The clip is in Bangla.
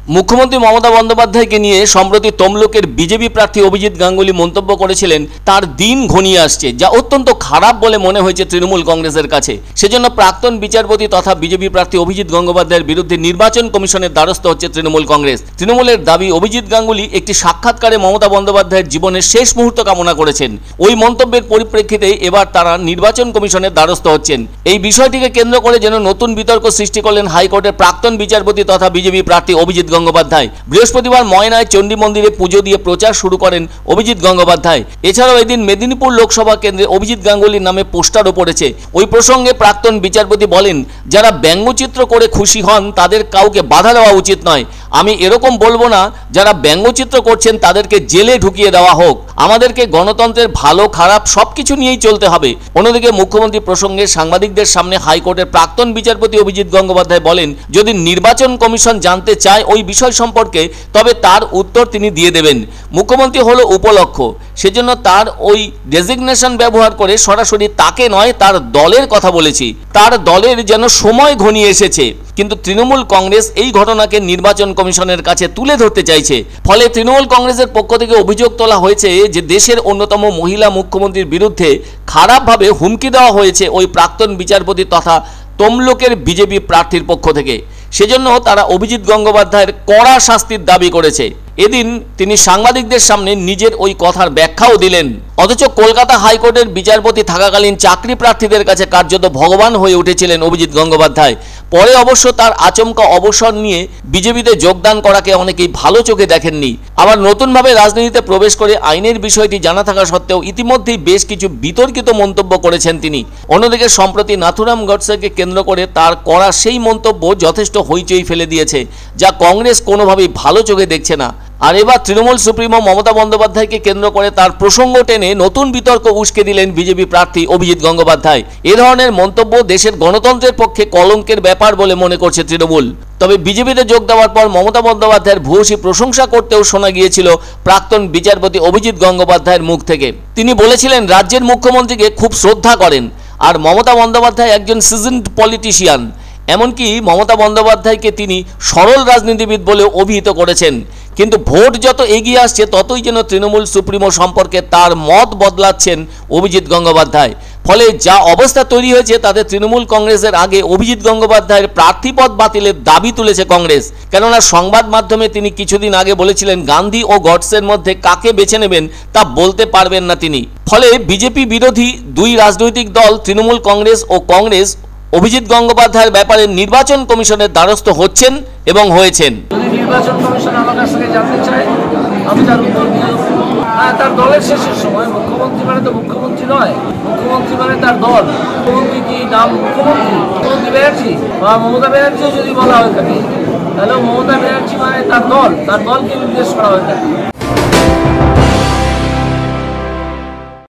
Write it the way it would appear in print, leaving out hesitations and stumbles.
মুখ্যমন্ত্রী মমতা বন্দ্যোপাধ্যায়কে নিয়ে সম্প্রতি তমলুকের বিজেপি প্রার্থী অভিজিৎ গাঙ্গুলি মন্তব্য করেছিলেন তার দিন ঘনিয়ে আসছে, যা অত্যন্ত খারাপ বলে মনে হয়েছে তৃণমূল কংগ্রেসের কাছে। সেজন্য প্রাক্তন বিচারপতি তথা বিজেপি প্রার্থী অভিজিৎ গঙ্গোপাধ্যায়ের বিরুদ্ধে নির্বাচন কমিশনের দ্বারস্থ হচ্ছে তৃণমূল কংগ্রেস। তৃণমূলের দাবি, অভিজিৎ গাঙ্গুলি একটি সাক্ষাৎকারে মমতা বন্দ্যোপাধ্যায়ের জীবনের শেষ মুহূর্ত কামনা করেছেন। ওই মন্তব্যের পরিপ্রেক্ষিতে এবার তারা নির্বাচন কমিশনের দ্বারস্থ হচ্ছেন। এই বিষয়টিকে কেন্দ্র করে যেন নতুন বিতর্ক সৃষ্টি করলেন হাইকোর্টের প্রাক্তন বিচারপতি তথা বিজেপি প্রার্থী অভিজিৎ গঙ্গোপাধ্যায়। বৃহস্পতিবার ময়নায় চণ্ডী মন্দিরে পুজো দিয়ে প্রচার শুরু করেন অভিজিৎ গঙ্গোপাধ্যায়। এছাড়াও এদিন মেদিনীপুর লোকসভা কেন্দ্রে অভিজিৎ গাঙ্গুলির নামে পোস্টারও পড়েছে। ওই প্রসঙ্গে প্রাক্তন বিচারপতি বলেন, যারা ব্যঙ্গচিত্র করে খুশি হন তাদের কাউকে বাধা দেওয়া উচিত নয়। আমি এরকম বলবো না, যারা ব্যঙ্গচিত্র করছেন তাদেরকে জেলে ঢুকিয়ে দেওয়া হোক। আমাদেরকে গণতন্ত্রের ভালো খারাপ সবকিছু নিয়েই চলতে হবে। অন্যদিকে মুখ্যমন্ত্রী প্রসঙ্গে সাংবাদিকদের সামনে হাইকোর্টের প্রাক্তন বিচারপতি অভিজিৎ গঙ্গোপাধ্যায় বলেন, যদি নির্বাচন কমিশন জানতে চায় ওই বিষয় সম্পর্কে, তবে তার উত্তর তিনি দিয়ে দেবেন। মুখ্যমন্ত্রী হলো উপলক্ষ, সেজন্য তার ওই ডেজিগনেশন ব্যবহার করে সরাসরি তাকে নয় তার দলের কথা বলেছি। তার দলের যেন সময় ঘনিয়ে এসেছে। কিন্তু তৃণমূল কংগ্রেস এই ঘটনাকে নির্বাচন কমিশনের কাছে তুলে ধরতে চাইছে। ফলে তৃণমূল কংগ্রেসের পক্ষ থেকে অভিযোগ তোলা হয়েছে যে দেশের অন্যতম মহিলা মুখ্যমন্ত্রীর বিরুদ্ধে খারাপভাবে হুমকি দেওয়া হয়েছে ওই প্রাক্তন বিচারপতি তথা তমলুকের বিজেপি প্রার্থীর পক্ষ থেকে। সেজন্য তারা অভিজিৎ গঙ্গোপাধ্যায়ের কড়া শাস্তির দাবি করেছে। এদিন তিনি সাংবাদিকদের সামনে নিজের ওই কথার ব্যাখ্যাও দিলেন। অথচ কলকাতা হাইকোর্টের বিচারপতি থাকাকালীন চাকরি প্রার্থীদের কাছে কার্যত ভগবান হয়ে উঠেছিলেন অভিজিৎ গঙ্গোপাধ্যায়। পরে অবশ্য তার আচমকা অবসর নিয়ে বিজেপিতে যোগদান করাকে অনেকেই ভালো চোখে দেখেননি। আবার নতুনভাবে রাজনীতিতে প্রবেশ করে আইনের বিষয়টি জানা থাকা সত্ত্বেও ইতিমধ্যেই বেশ কিছু বিতর্কিত মন্তব্য করেছেন তিনি। অন্যদিকে সম্প্রতি নাথুরাম গডসেকে কেন্দ্র করে তার করা সেই মন্তব্য যথেষ্ট হইচই ফেলে দিয়েছে, যা কংগ্রেস কোনোভাবেই ভালো চোখে দেখছে না। আর এবার তৃণমূল সুপ্রিমো মমতা বন্দ্যোপাধ্যায়কে কেন্দ্র করে তার প্রসঙ্গ টেনে নতুন বিতর্ক উস্কে দিলেন বিজেপি প্রার্থী অভিজিৎ গঙ্গোপাধ্যায়। এ ধরনের মন্তব্য দেশের গণতন্ত্রের পক্ষে কলঙ্কের ব্যাপার বলে মনে করছে তৃণমূল। তবে বিজেপিতে যোগ দেওয়ার পর মমতা বন্দ্যোপাধ্যায়ের ভূয়সী প্রশংসা করতেও শোনা গিয়েছিল প্রাক্তন বিচারপতি অভিজিৎ গঙ্গোপাধ্যায়ের মুখ থেকে। তিনি বলেছিলেন রাজ্যের মুখ্যমন্ত্রীকে খুব শ্রদ্ধা করেন, আর মমতা বন্দ্যোপাধ্যায় একজন সিজনড পলিটিশিয়ান। এমনকি মমতা বন্দ্যোপাধ্যায়কে তিনি সরল রাজনীতিবিদ বলে অভিহিত করেছেন। কিন্তু ভোট যত এগিয়ে আসছে ততই যেন তৃণমূল সুপ্রিমো সম্পর্কে তার মত বদলাচ্ছেন অভিজিৎ গঙ্গোপাধ্যায়। ফলে যা অবস্থা তৈরি হয়েছে তাতে তৃণমূল কংগ্রেসের আগে অভিজিৎ গঙ্গোপাধ্যায়ের প্রার্থীপদ বাতিলের দাবি তুলেছে কংগ্রেস। কেননা সংবাদ মাধ্যমে তিনি কিছুদিন আগে বলেছিলেন গান্ধী ও গডসের মধ্যে কাকে বেছে নেবেন তা বলতে পারবেন না তিনি। ফলে বিজেপি বিরোধী দুই রাজনৈতিক দল তৃণমূল কংগ্রেস ও কংগ্রেস অভিজিৎ গঙ্গোপাধ্যায়ের ব্যাপারে নির্বাচন কমিশনের দ্বারস্থ হচ্ছেন এবং হয়েছেন। যদি নির্বাচন কমিশন আমার কাছ থেকে জানতে চায়, আমি তার উত্তর দিয়ে দেবো। তার দলের শেষের সময় মুখ্যমন্ত্রী মানে তো মুখ্যমন্ত্রী নয়, মুখ্যমন্ত্রী মানে তার দল। মুখ্যমন্ত্রী কি নাম মুখ্যমন্ত্রী ব্যানার্জি বা মমতা ব্যানার্জিও যদি বলা হয়ে থাকে, তাহলে মমতা ব্যানার্জি মানে তার দলকে নির্দেশ করা হয়ে থাকে।